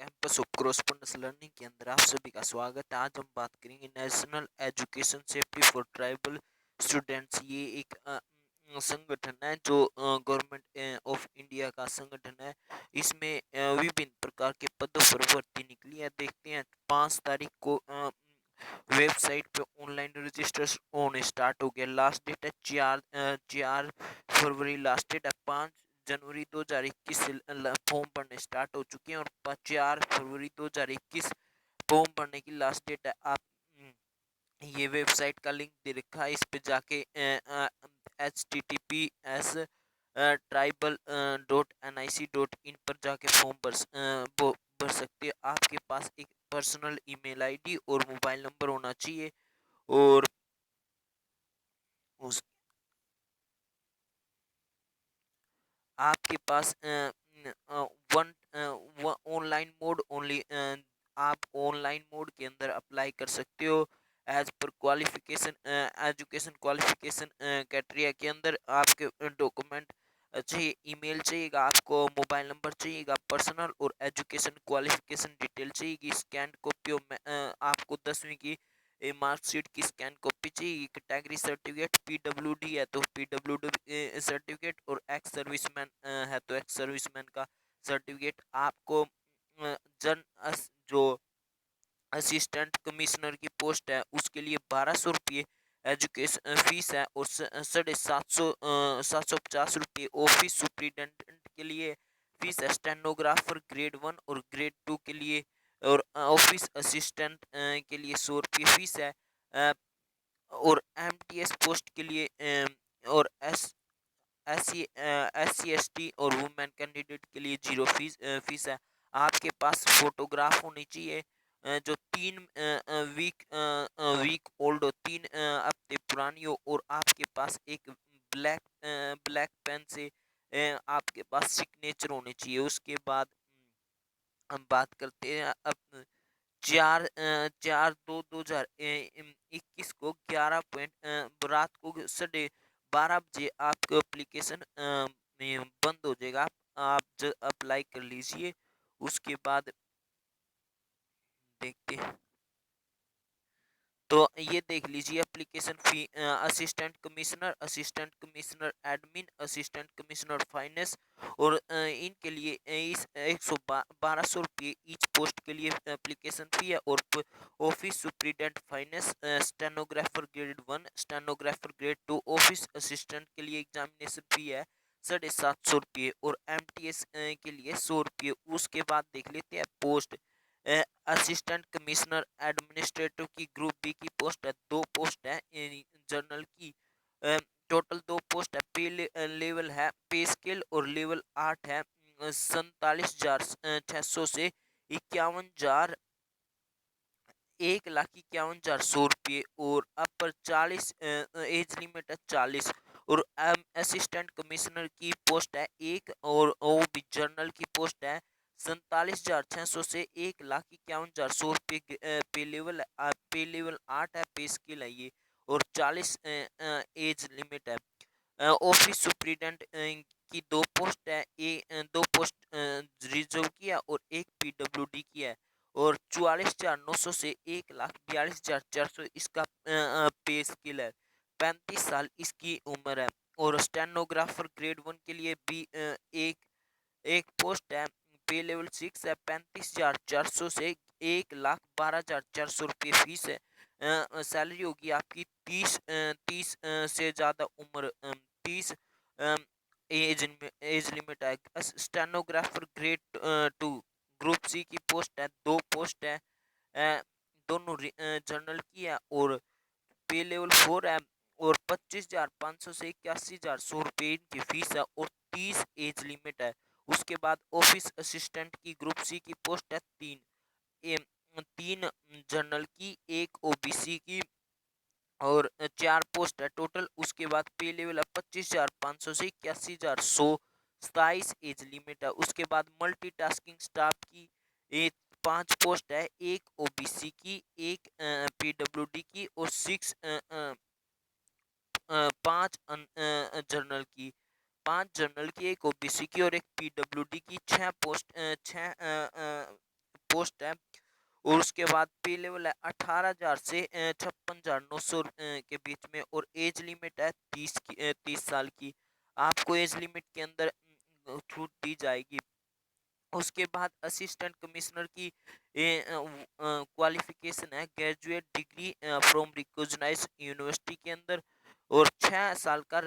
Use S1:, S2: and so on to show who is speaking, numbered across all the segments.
S1: Campus of क्रॉसपॉन्डेंस learning के अंदर आप सभी का स्वागत है। आज हम बात करेंगे national education safety for tribal students. ये एक संगठन है जो गवर्नमेंट ऑफ इंडिया का संगठन है। इसमें विभिन्न प्रकार के पदों पर भर्ती निकली है। देखते हैं 5 तारीख को वेबसाइट पे ऑनलाइन रजिस्टर होने स्टार्ट हो गया। लास्ट डेट है 4 फरवरी। लास्ट डेट है 5 जनवरी 2021 से फॉर्म भरने स्टार्ट हो चुके हैं और 4 फरवरी 2021 फॉर्म भरने की लास्ट डेट है। आप ये वेबसाइट का लिंक दे रखा है, इस पे जाके https://tribal.nic.in पर जाके फॉर्म भर सकते हैं। आपके पास एक पर्सनल ईमेल आईडी और मोबाइल नंबर होना चाहिए और उस आपके पास वन ऑनलाइन मोड ओनली, आप ऑनलाइन मोड के अंदर अप्लाई कर सकते हो। As per qualification, education qualification criteria के अंदर आपके डॉक्यूमेंट चाहिए, ईमेल चाहिएगा, आपको मोबाइल नंबर चाहिएगा, पर्सनल और एजुकेशन क्वालिफिकेशन डिटेल चाहिएगी। स्कैन कॉपी आपको 10वीं की मार्कशीट की स्कैन कॉपी चाहिए। कैटेगरी सर्टिफिकेट पीडब्ल्यूडी है तो पीडब्ल्यूडी सर्टिफिकेट और एक्स सर्विसमैन है तो एक्स सर्विसमैन का सर्टिफिकेट। आपको जो असिस्टेंट कमिश्नर की पोस्ट है उसके लिए 1200 रुपये एजुकेशन फीस है और 750 रुपये ऑफिस सुप्रिटेंडेंट के लिए फीस है। स्टेनोग्राफर ग्रेड 1 और ग्रेड 2 के लिए और ऑफिस असिस्टेंट के लिए 100 रुपये फीस है। अ, और एमटीएस पोस्ट के लिए और SC ST और वुमेन कैंडिडेट के लिए 0 फीस है। आपके पास फोटोग्राफ होनी चाहिए जो 3 वीक ओल्ड हो, 3 हफ्ते पुरानी हो और आपके पास एक ब्लैक पेन से आपके पास सिग्नेचर होने चाहिए। उसके बाद हम बात करते हैं अब 4/2/2021 को 11 रात को 12:30 आपका एप्लीकेशन बंद हो जाएगा। आप अप्लाई कर लीजिए। उसके बाद देखते हैं तो ये देख लीजिए application fee, assistant commissioner admin, assistant commissioner finance और इनके लिए इस 1200 रुपये ईच पोस्ट के लिए एप्लीकेशन फी है। और office superintendent finance, stenographer grade 1, stenographer grade 2, office assistant के लिए एग्जामिनेशन फी है 750 रुपये और एमटीएस के लिए 100 रुपये। उसके बाद देख लेते हैं पोस्ट। असिस्टेंट कमिश्नर एडमिनिस्ट्रेटिव की ग्रुप बी की पोस्ट है, 2 पोस्ट है जनरल की। टोटल 2 पोस्ट है। पे लेवल है, पे स्केल और लेवल 8 है 47,600 से 51,000, 1,51,100 रुपये और अपर 40 एज लिमिट है 40। और असिस्टेंट कमिश्नर की पोस्ट है 1 और वो भी जनरल की पोस्ट है 47,600 से 1,51,100 रुपये। पे लेवल 8 है, पे स्केल है ये और 40 एज लिमिट है। ऑफिस सुप्रिटेंडेंट की 2 पोस्ट है, 2 पोस्ट रिजर्व की है और एक पीडब्ल्यूडी की है और 44,900 से 1,42,400 इसका पे स्केल है। 35 साल इसकी उम्र है। और स्टेनोग्राफर ग्रेड 1 के लिए भी एक एक पोस्ट है, पे लेवल 6 है, 35,400 से 1,12,400 रुपये फीस है। सैलरी होगी आपकी 30 से ज़्यादा उम्र, 30 एज लिमिट है। स्टेनोग्राफर ग्रेड 2 ग्रुप सी की पोस्ट है, 2 पोस्ट है, दोनों जनरल की है और पे लेवल 4 है और 25,500 से 81,100 रुपये इनकी फीस है और 30 एज लिमिट है। उसके बाद ऑफिस असिस्टेंट की ग्रुप सी की पोस्ट है 3 जनरल की, 1 ओबीसी की और 4 पोस्ट है टोटल। उसके बाद पे लेवल है 25,500 से 81,100, 27 एज लिमिट है। उसके बाद मल्टीटास्किंग स्टाफ की 5 पोस्ट है, 1 ओबीसी की, 1 पीडब्ल्यूडी की और 5 जनरल की, 5 जनरल की, 1 ओबीसी की और 1 पीडब्ल्यूडी की। 6 पोस्ट, 6 पोस्ट है। और उसके बाद पे लेवल है 18,000 से 56,900 के बीच में। और एज लिमिट है 30 साल की। आपको एज लिमिट के अंदर छूट दी जाएगी। उसके बाद असिस्टेंट कमिश्नर की क्वालिफिकेशन है graduate degree from recognised university के अंदर और 6 साल का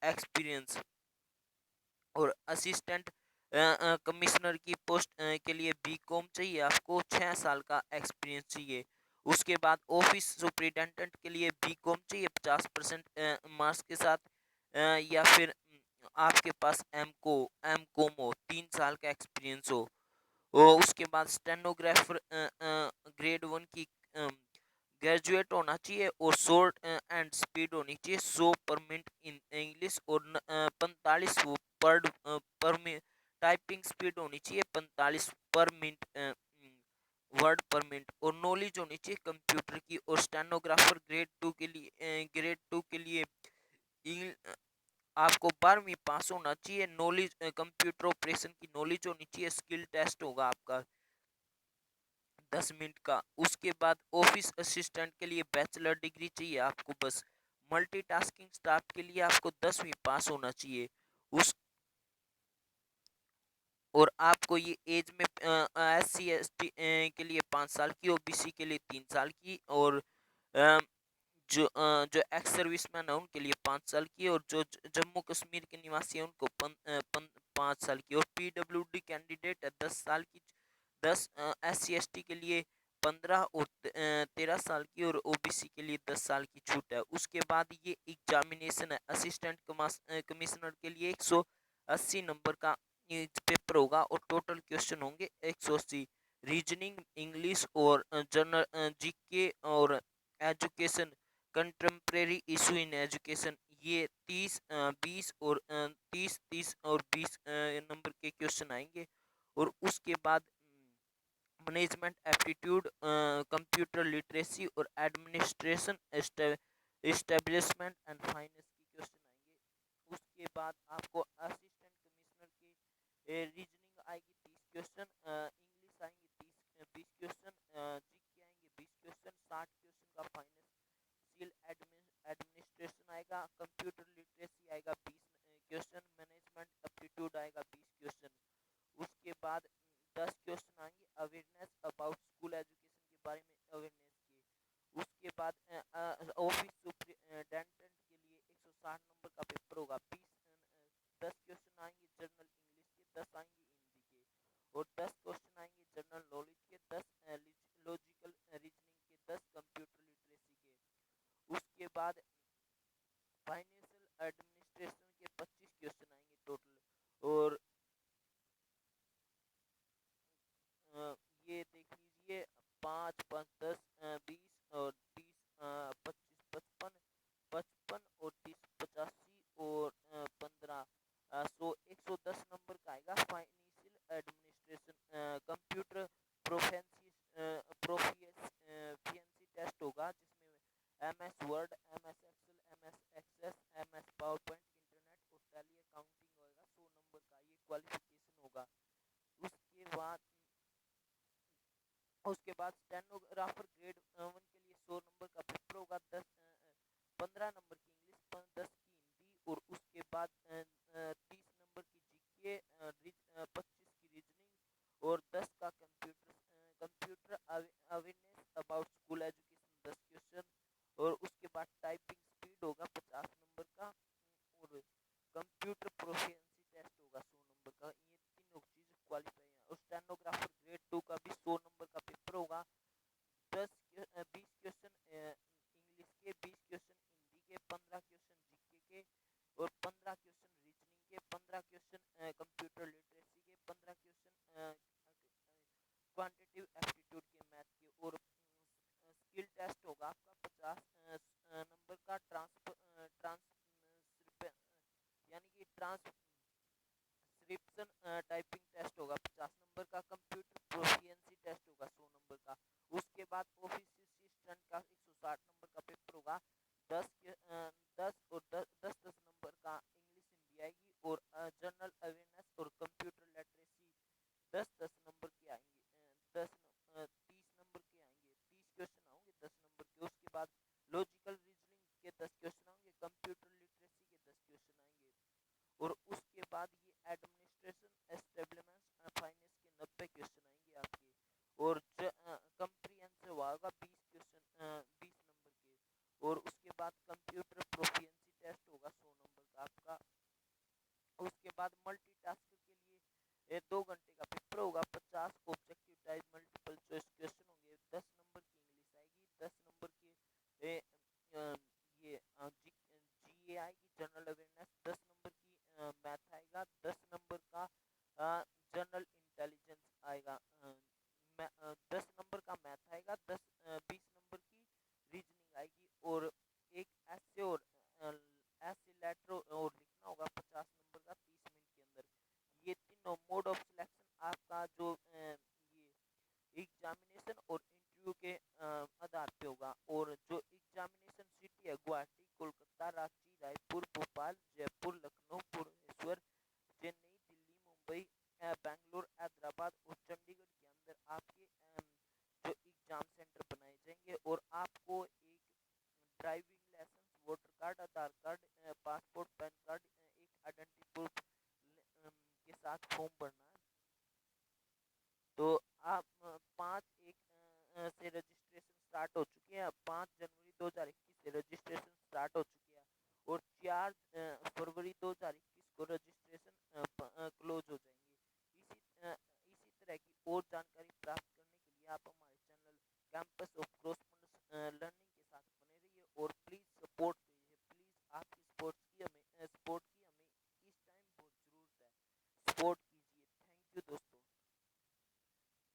S1: एक्सपीरियंस। और असिस्टेंट कमिश्नर की पोस्ट के लिए बीकॉम चाहिए, आपको 6 साल का एक्सपीरियंस चाहिए। उसके बाद ऑफिस सुपरिटेंडेंट के लिए बीकॉम चाहिए 50% मार्क्स के साथ, या फिर आपके पास एम कॉम हो, 3 साल का एक्सपीरियंस हो। और उसके बाद स्टेनोग्राफर ग्रेड 1 की ग्रेजुएट होना चाहिए और शॉर्ट एंड स्पीड होनी चाहिए 100 पर मिनट इन इंग्लिश और 45 पर मिनट टाइपिंग स्पीड होनी चाहिए 45 पर मिनट वर्ड पर मिनट। और नॉलेज होनी चाहिए कंप्यूटर की। और स्टेनोग्राफर ग्रेड 2 के लिए आपको 12वीं पास होना चाहिए। नॉलेज कंप्यूटर ऑपरेशन की नॉलेज होनी चाहिए। स्किल टेस्ट होगा आपका 10 मिनट का। उसके बाद ऑफिस असिस्टेंट के लिए बैचलर डिग्री चाहिए आपको बस। मल्टीटास्किंग स्टाफ के लिए आपको 10वीं पास होना चाहिए। उस और आपको ये एज में SC ST के लिए 5 साल की, OBC के लिए 3 साल की, और अ, जो एक्स सर्विसमैन है उनके लिए 5 साल की, और जो जम्मू कश्मीर के निवासी हैं उनको 5 साल की, और PWD कैंडिडेट है 10 साल की। 10 SC ST के लिए 15 और 13 साल की, और OBC के लिए 10 साल की छूट है। उसके बाद ये एग्जामिनेशन है असिस्टेंट कमिश्नर के लिए 180 नंबर का पेपर होगा और टोटल क्वेश्चन होंगे 180। रीजनिंग, इंग्लिश और जनरल GK और education, contemporary issue in education, ये 30 20 और 30 30 और 20 नंबर के क्वेश्चन आएंगे। और उसके बाद मैनेजमेंट एप्टीट्यूड, कंप्यूटर लिटरेसी और एडमिनिस्ट्रेशन एस्टेब्लिशमेंट एंड फाइनेंस की क्वेश्चन आएंगे। उसके बाद आपको असिस्टेंट कमिश्नर की रीजनिंग आएगी 30 क्वेश्चन, इंग्लिश आएंगे 20 क्वेश्चन, जीके आएंगे 20 क्वेश्चन, 60 क्वेश्चन का फाइनेंशियल एडमिनिस्ट्रेशन आएगा, कंप्यूटर लिटरेसी आएगा 20 क्वेश्चन, मैनेजमेंट एप्टीट्यूड आएगा 20 क्वेश्चन। उसके बाद 10 क्वेश्चन आएंगे अवेयरनेस अबाउट स्कूल एजुकेशन के बारे में अवेयरनेस की। उसके बाद ऑफिस सुपरिटेंडेंट के लिए 160 नंबर का पेपर होगा। 10 क्वेश्चन आएंगे जनरल इंग्लिश के, 10 आएंगे हिंदी के, और 10 क्वेश्चन आएंगे जनरल नॉलेज के, 10 लॉजिकल रीजनिंग के, 10 कंप्यूटर लिटरेसी के। उसके बाद फाइनेंशियल एडमिनिस्ट्रेशन के 25 क्वेश्चन आएंगे टोटल। और ये देख लीजिए 5 5 10 20 और 30 25 55 55 और 30 85 और 15 100 110 नंबर का आएगा financial administration. Computer proficiency proficiency test होगा जिसमें MS Word, MS Excel, MS Access, MS PowerPoint, internet और टैली अकाउंटिंग होगा। 100 नंबर का ये क्वालिफिकेशन होगा। उसके बाद स्टेनोग्राफर ग्रेड 1 के लिए 100 नंबर का पेपर होगा। 15 नंबर की इंग्लिश, 10 की हिंदी, और उसके बाद 30 नंबर की GK, 25 की रीजनिंग, और 10 का computer awareness about school education 10 question. और उसके बाद टाइपिंग स्पीड होगा 50 नंबर का, और कंप्यूटर प्रोफिशिएंसी टेस्ट होगा 100 नंबर का। ये तीनों चीज क्वालिफाई है। और स्टेनोग्राफर ग्रेड 2 का भी 100 नंबर का पेपर होगा। 20 क्वेश्चन इंग्लिश के, 20 क्वेश्चन हिंदी के, 15 क्वेश्चन जीके के, और 15 क्वेश्चन रीजनिंग के, 15 क्वेश्चन कंप्यूटर लिटरेसी के, 15 क्वेश्चन क्वांटिटेटिव एप्टीट्यूड के मैथ के। और स्किल टेस्ट होगा आपका 50 नंबर का, यानी कि ट्रांसक्रिप्शन टाइपिंग टेस्ट होगा 50 नंबर का। कंप्यूटर प्रोफिशिएंसी टेस्ट होगा 100 नंबर का। उसके बाद ऑफिस असिस्टेंट का 160 नंबर का पेपर होगा। 10 और 10 नंबर का इंग्लिश हिंदी आएगी, और जनरल अवेयरनेस और कंप्यूटर लिटरेसी 10 नंबर की आएंगी। 50 objective type multiple choice question होंगे, 10 नंबर की इंग्लिश आएगी, 10 नंबर की ए, अ, ये जी ए आएगी जनरल अवेयरनेस, 10 नंबर की मैथ आएगा, 10 नंबर का जनरल इंटेलिजेंस आएगा, 10 नंबर का मैथ आएगा, 20 नंबर की रीजनिंग आएगी, और एक ऐसे और ऐसे लेटर और लिखना होगा 50 नंबर का 30 मिनट के अंदर। ये तीनों मोड ऑफ सिलेक्शन आपका जो ये एग्जामिनेशन और इंटरव्यू के आधार पे होगा। और जो एग्जामिनेशन सिटी है गुवाहाटी, कोलकाता, रांची, रायपुर, भोपाल, जयपुर, लखनऊ, भुवनेश्वर, चेन्नई, दिल्ली, मुंबई, बेंगलोर, हैदराबाद और चंडीगढ़ के अंदर आपके जो एग्जाम सेंटर बनाए जाएंगे। और आपको एक ड्राइविंग लाइसेंस, वोटर कार्ड, आधार कार्ड, पासपोर्ट, पैन कार्ड, एक आइडेंटिटी प्रूफ के साथ फॉर्म भरना है। तो आप 5/1 से रजिस्ट्रेशन स्टार्ट हो चुकी है, 5 जनवरी 2021 से रजिस्ट्रेशन स्टार्ट हो चुकी है, और 4 फरवरी 2021 को रजिस्ट्रेशन क्लोज हो जाएंगी। इसी तरह की और जानकारी प्राप्त करने के लिए आप हमारे चैनल कैंपस ऑफ क्रॉसपॉन्डेंस लर्निंग